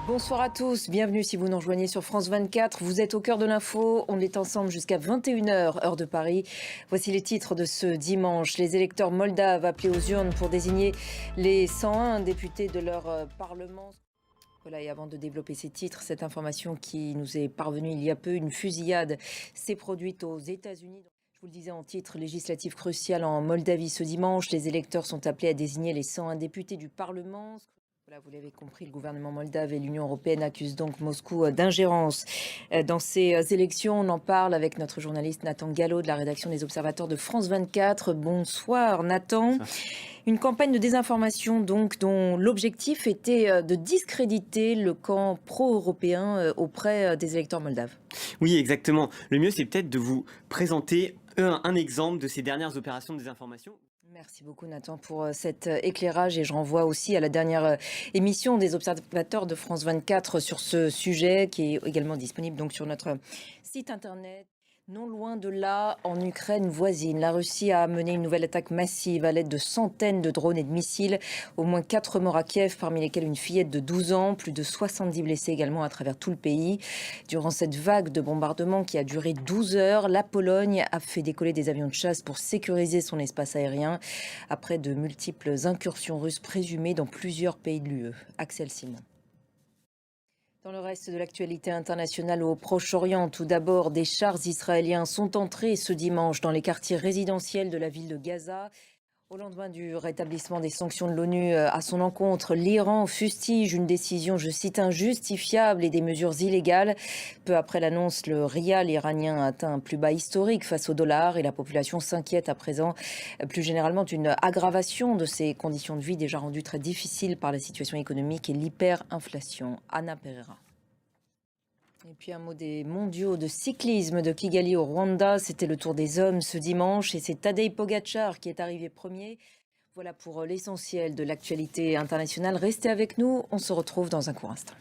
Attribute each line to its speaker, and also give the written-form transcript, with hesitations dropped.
Speaker 1: Bonsoir à tous, bienvenue si vous nous rejoignez sur France 24. Vous êtes au cœur de l'info, on est ensemble jusqu'à 21 h, heure de Paris. Voici les titres de ce dimanche. Les électeurs moldaves appelés aux urnes pour désigner les 101 députés de leur Parlement. Voilà, et avant de développer ces titres, cette information qui nous est parvenue il y a peu, une fusillade s'est produite aux États-Unis. Je vous le disais en titre, législatif crucial en Moldavie ce dimanche. Les électeurs sont appelés à désigner les 101 députés du Parlement. Voilà, vous l'avez compris, le gouvernement moldave et l'Union européenne accusent donc Moscou d'ingérence dans ces élections. On en parle avec notre journaliste Nathan Gallo de la rédaction des Observateurs de France 24. Bonsoir Nathan. Une campagne de désinformation donc dont l'objectif était de discréditer le camp pro-européen auprès des électeurs moldaves.
Speaker 2: Oui, exactement. Le mieux, c'est peut-être de vous présenter un exemple de ces dernières opérations de désinformation.
Speaker 1: Merci beaucoup Nathan pour cet éclairage et je renvoie aussi à la dernière émission des Observateurs de France 24 sur ce sujet qui est également disponible donc sur notre site internet. Non loin de là, en Ukraine voisine, la Russie a mené une nouvelle attaque massive à l'aide de centaines de drones et de missiles. Au moins 4 morts à Kiev, parmi lesquels une fillette de 12 ans, plus de 70 blessés également à travers tout le pays. Durant cette vague de bombardements qui a duré 12 heures, la Pologne a fait décoller des avions de chasse pour sécuriser son espace aérien après de multiples incursions russes présumées dans plusieurs pays de l'UE. Axel Simon. Dans le reste de l'actualité internationale au Proche-Orient, tout d'abord, des chars israéliens sont entrés ce dimanche dans les quartiers résidentiels de la ville de Gaza. Au lendemain du rétablissement des sanctions de l'ONU à son encontre, l'Iran fustige une décision, je cite, injustifiable et des mesures illégales. Peu après l'annonce, le rial iranien a atteint un plus bas historique face au dollar et la population s'inquiète à présent plus généralement d'une aggravation de ces conditions de vie déjà rendues très difficiles par la situation économique et l'hyperinflation. Anna Pereira. Et puis un mot des mondiaux de cyclisme de Kigali au Rwanda. C'était le tour des hommes ce dimanche et c'est Tadej Pogacar qui est arrivé premier. Voilà pour l'essentiel de l'actualité internationale. Restez avec nous, on se retrouve dans un court instant.